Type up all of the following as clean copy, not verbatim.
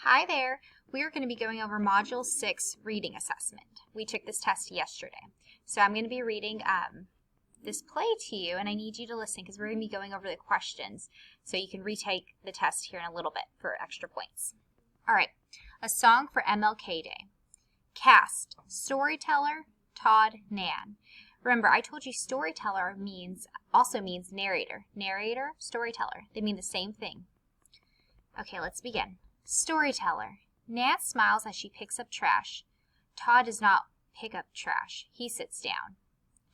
Hi there. We are going to be going over Module 6 reading assessment. We took this test yesterday. So I'm going to be reading this play to you, and I need you to listen because we're going to be going over the questions so you can retake the test here in a little bit for extra points. All right, a song for MLK Day. Cast, storyteller, Todd, Nan. Remember, I told you storyteller also means narrator. Narrator, storyteller. They mean the same thing. Okay, let's begin. Storyteller. Nan smiles as she picks up trash. Todd does not pick up trash. He sits down.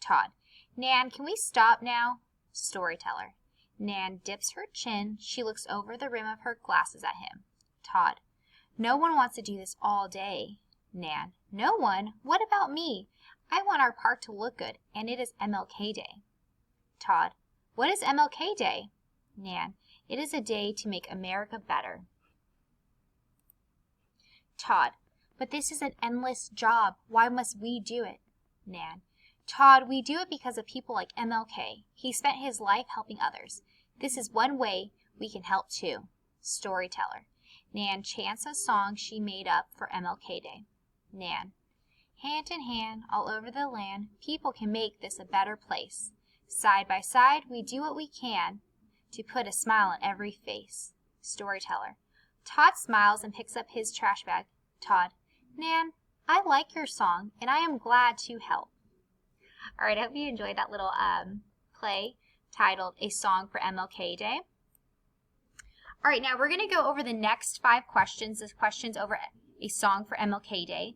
Todd. Nan, can we stop now? Storyteller. Nan dips her chin. She looks over the rim of her glasses at him. Todd. No one wants to do this all day. Nan. No one? What about me? I want our park to look good, and it is MLK Day. Todd. What is MLK Day? Nan. It is a day to make America better. Todd. But this is an endless job. Why must we do it? Nan. Todd, we do it because of people like MLK. He spent his life helping others. This is one way we can help too. Storyteller. Nan chants a song she made up for MLK Day. Nan. Hand in hand, all over the land, people can make this a better place. Side by side, we do what we can to put a smile on every face. Storyteller. Todd smiles and picks up his trash bag. Todd. Nan, I like your song, and I am glad to help. All right, I hope you enjoyed that little play titled A Song for MLK Day. All right, now we're going to go over the next 5 questions. This question's over A Song for MLK Day.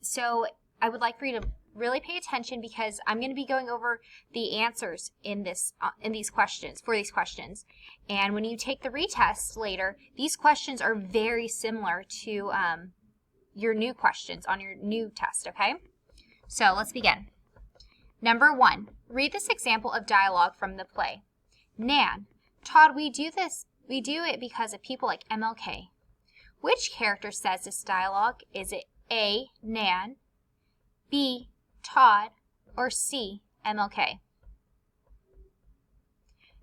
So I would like for you to really pay attention because I'm going to be going over the answers in these questions. And when you take the retest later, these questions are very similar to your new questions on your new test, okay? So let's begin. Number 1, read this example of dialogue from the play. Nan, Todd, we do it because of people like MLK. Which character says this dialogue? Is it A, Nan, B, Todd, or C, MLK?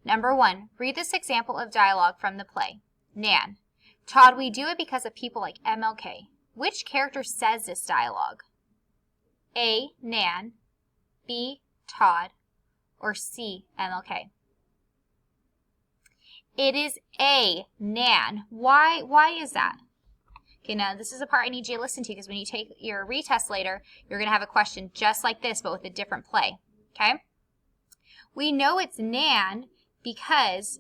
Number 1, read this example of dialogue from the play. Nan, Todd, we do it because of people like MLK. Which character says this dialogue? A, Nan, B, Todd, or C, MLK? It is A, Nan. Why is that? Okay, now this is the part I need you to listen to because when you take your retest later, you're going to have a question just like this, but with a different play, okay? We know it's Nan because,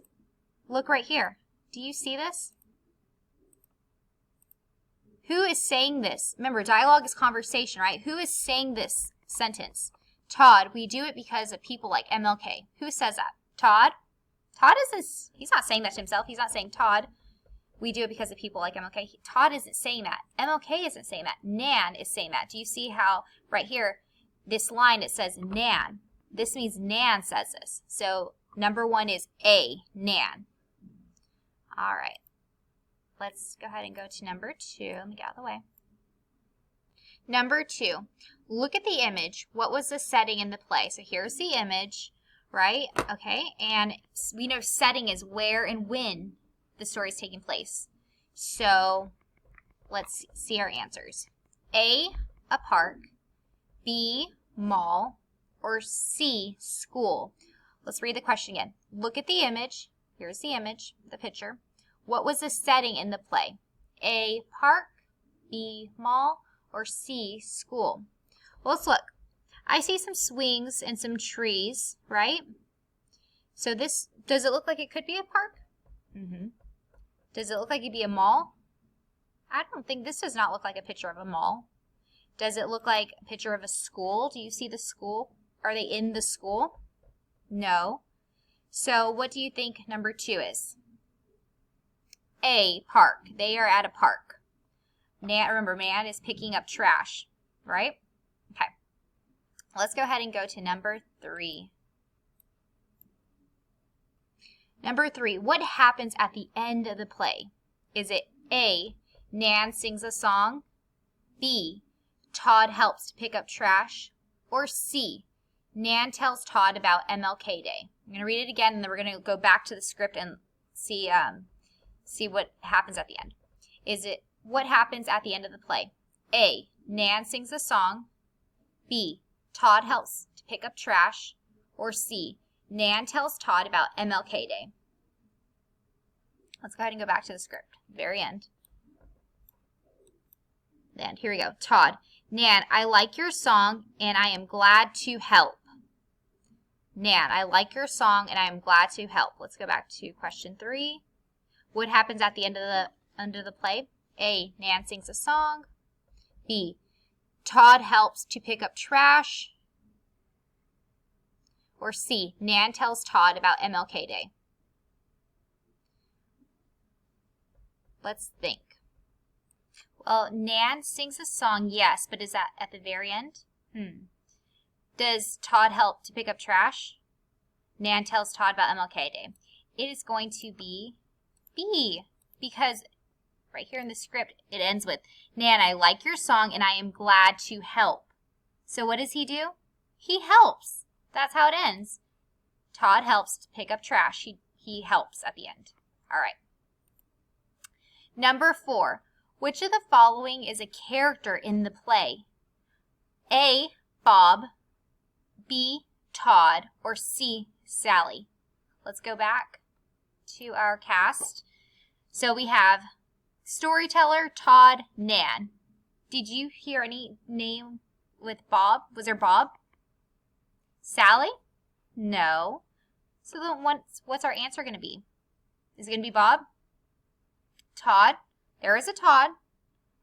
look right here. Do you see this? Who is saying this? Remember, dialogue is conversation, right? Who is saying this sentence? Todd, we do it because of people like MLK. Who says that? Todd? Todd isn't, he's not saying that to himself. He's not saying, Todd, we do it because of people like MLK. Todd isn't saying that. MLK isn't saying that. Nan is saying that. Do you see how right here, this line, it says Nan. This means Nan says this. So number 1 is A, Nan. All right. Let's go ahead and go to number 2. Let me get out of the way. Number 2, look at the image. What was the setting in the play? So here's the image, right? Okay, and we know setting is where and when the story is taking place. So let's see our answers. A park, B, mall, or C, school. Let's read the question again. Look at the image. Here's the image, the picture. What was the setting in the play? A, park, B, mall, or C, school? Well, let's look. I see some swings and some trees, right? So this, does it look like it could be a park? Mm-hmm. Does it look like it'd be a mall? I don't think, this does not look like a picture of a mall. Does it look like a picture of a school? Do you see the school? Are they in the school? No. So what do you think number 2 is? A, park. They are at a park. Nan, remember, Nan is picking up trash, right? Okay. Let's go ahead and go to number 3. Number 3, what happens at the end of the play? Is it A, Nan sings a song, B, Todd helps to pick up trash, or C, Nan tells Todd about MLK Day? I'm going to read it again, and then we're going to go back to the script and see what happens at the end. what happens at the end of the play? A, Nan sings a song. B, Todd helps to pick up trash. Or C, Nan tells Todd about MLK Day. Let's go ahead and go back to the script. Very end. And here we go. Todd, Nan, I like your song and I am glad to help. Nan, I like your song and I am glad to help. Let's go back to question 3. What happens at the end of the play? A, Nan sings a song. B, Todd helps to pick up trash. Or C, Nan tells Todd about MLK Day. Let's think. Well, Nan sings a song, yes, but is that at the very end? Does Todd help to pick up trash? Nan tells Todd about MLK Day. It is going to be B, because right here in the script, it ends with, Nan, I like your song and I am glad to help. So what does he do? He helps. That's how it ends. Todd helps to pick up trash. He helps at the end. All right. Number 4. Which of the following is a character in the play? A, Bob. B, Todd. Or C, Sally. Let's go back to our cast. So we have storyteller, Todd, Nan. Did you hear any name with Bob? Was there Bob? Sally? No. So then what's our answer going to be? Is it going to be Bob? Todd? There is a Todd.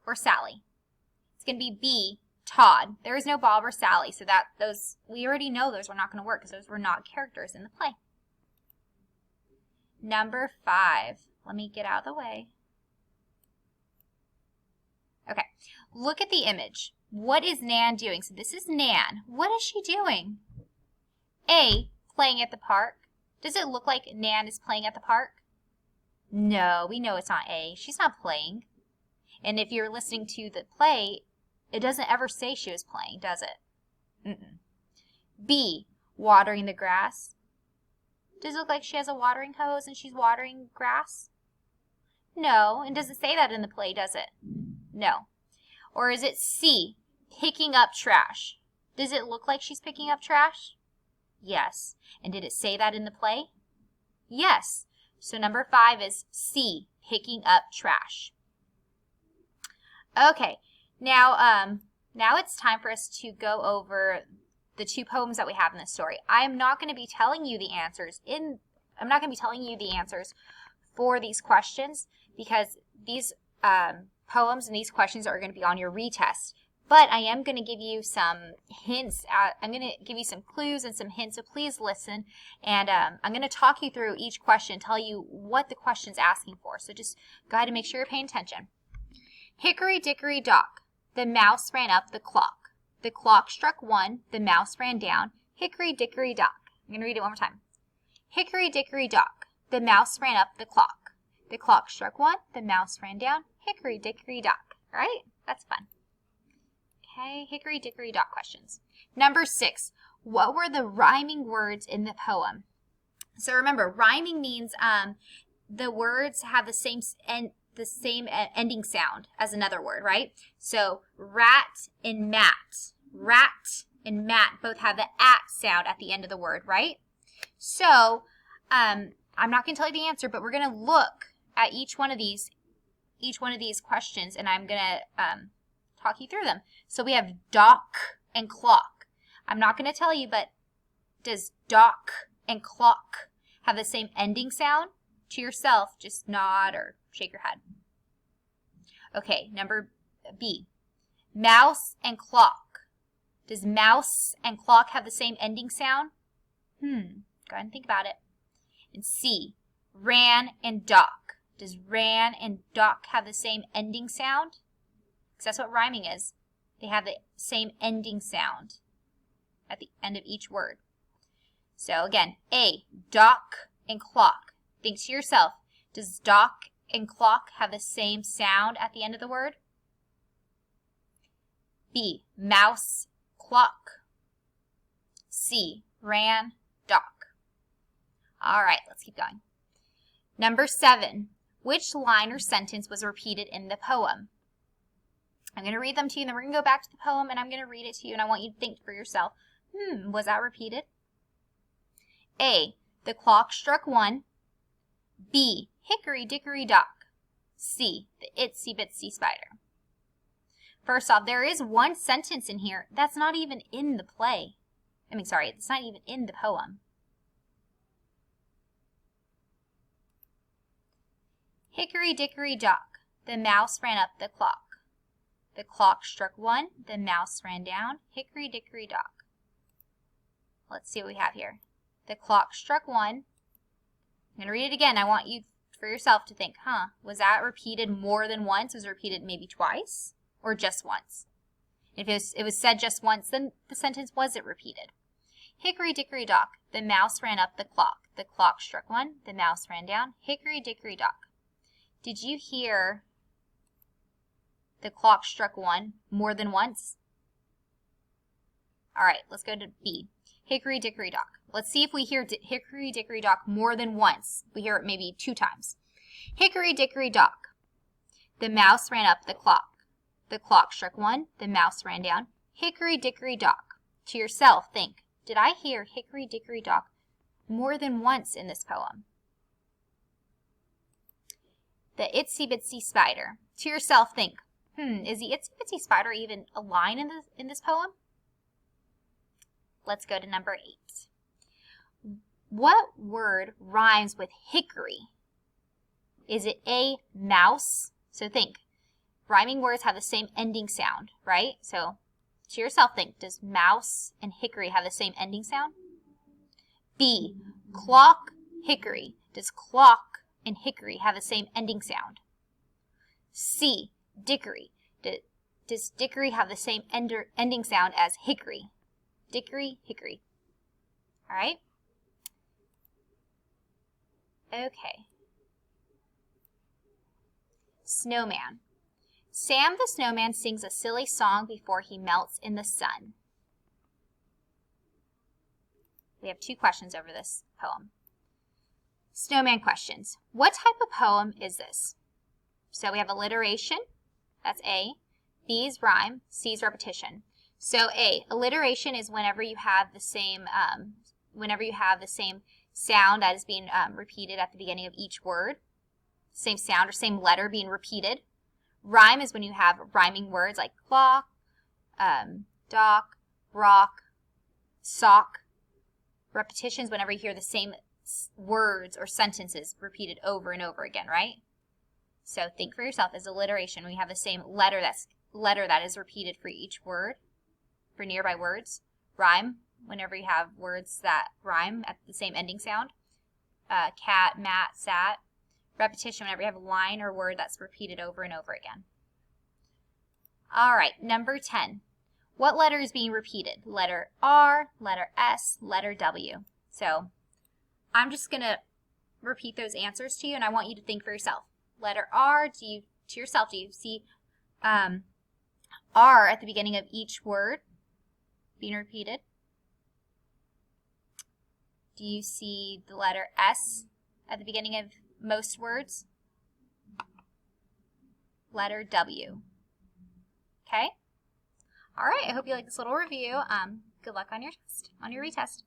Or Sally? It's going to be B, Todd. There is no Bob or Sally. So we already know those were not going to work because those were not characters in the play. Number 5. Let me get out of the way. Okay. Look at the image. What is Nan doing? So this is Nan. What is she doing? A, playing at the park. Does it look like Nan is playing at the park? No, we know it's not A. She's not playing. And if you're listening to the play, it doesn't ever say she was playing, does it? B, watering the grass. Does it look like she has a watering hose and she's watering grass? No. And does it say that in the play, does it? No. Or is it C, picking up trash? Does it look like she's picking up trash? Yes. And did it say that in the play? Yes. So number 5 is C, picking up trash. Okay, now it's time for us to go over the 2 poems that we have in this story. I'm not going to be telling you the answers for these questions because these poems and these questions are going to be on your retest. But I am going to give you some hints. I'm going to give you some clues and some hints, so please listen. And I'm going to talk you through each question, tell you what the question's asking for. So just go ahead and make sure you're paying attention. Hickory dickory dock, the mouse ran up the clock. The clock struck 1, the mouse ran down. Hickory dickory dock. I'm going to read it one more time. Hickory dickory dock, the mouse ran up the clock. The clock struck 1, the mouse ran down. Hickory dickory dock. All right? That's fun. Okay, hickory dickory dock questions. Number 6, what were the rhyming words in the poem? So remember, rhyming means the words have the same ending sound as another word, right? So rat and mat both have the at sound at the end of the word, right? So I'm not going to tell you the answer, but we're going to look at each one of these questions, and I'm going to talk you through them. So we have dock and clock. I'm not going to tell you, but does dock and clock have the same ending sound? To yourself, just nod or shake your head. Okay, number B. Mouse and clock. Does mouse and clock have the same ending sound? Go ahead and think about it. And C. Ran and dock. Does ran and dock have the same ending sound? Because that's what rhyming is. They have the same ending sound at the end of each word. So again, A. Dock and clock. Think to yourself, does dock and clock have the same sound at the end of the word? B, mouse, clock. C, ran, dock. All right, let's keep going. Number 7, Which line or sentence was repeated in the poem? I'm going to read them to you, and then we're going to go back to the poem, and I'm going to read it to you, and I want you to think for yourself, was that repeated? A, the clock struck 1. B, hickory dickory dock. C, the itsy bitsy spider. First off, there is one sentence in here that's not even in the play. It's not even in the poem. Hickory dickory dock, the mouse ran up the clock. The clock struck 1, the mouse ran down, hickory dickory dock. Let's see what we have here. The clock struck 1. I'm going to read it again. I want you for yourself to think, was that repeated more than once? Was it repeated maybe twice or just once? If it was said just once, then the sentence wasn't repeated. Hickory dickory dock, the mouse ran up the clock. The clock struck 1, the mouse ran down, hickory dickory dock. Did you hear the clock struck 1 more than once? All right, let's go to B. Hickory dickory dock. Let's see if we hear hickory dickory dock more than once. We hear it maybe 2 times. Hickory dickory dock. The mouse ran up the clock. The clock struck 1, the mouse ran down. Hickory dickory dock. To yourself, think, did I hear hickory dickory dock more than once in this poem? The itsy bitsy spider. To yourself, think, is the itsy bitsy spider even a line in this poem? Let's go to number 8. What word rhymes with hickory? Is it A, mouse? So think, rhyming words have the same ending sound, right? So to yourself think, does mouse and hickory have the same ending sound? B, clock, hickory. Does clock and hickory have the same ending sound? C, dickory. Does dickory have the same ending sound as hickory? Dickory, hickory. All right? Okay. Snowman. Sam the snowman sings a silly song before he melts in the sun. We have 2 questions over this poem. Snowman questions. What type of poem is this? So we have alliteration. That's A. B is rhyme. C is repetition. So A, alliteration is whenever you have the same sound that is being repeated at the beginning of each word, same sound or same letter being repeated. Rhyme is when you have rhyming words like clock, dock, rock, sock. Repetition is whenever you hear the same words or sentences repeated over and over again, right? So think for yourself as alliteration when you have the same letter that is repeated for each word, for nearby words. Rhyme, whenever you have words that rhyme at the same ending sound. Cat, mat, sat. Repetition, whenever you have a line or word that's repeated over and over again. All right, number 10. What letter is being repeated? Letter R, letter S, letter W. So I'm just going to repeat those answers to you, and I want you to think for yourself. Letter R, do you see R at the beginning of each word being repeated? Do you see the letter S at the beginning of most words? Letter W. Okay? All right, I hope you like this little review. Good luck on your test, on your retest.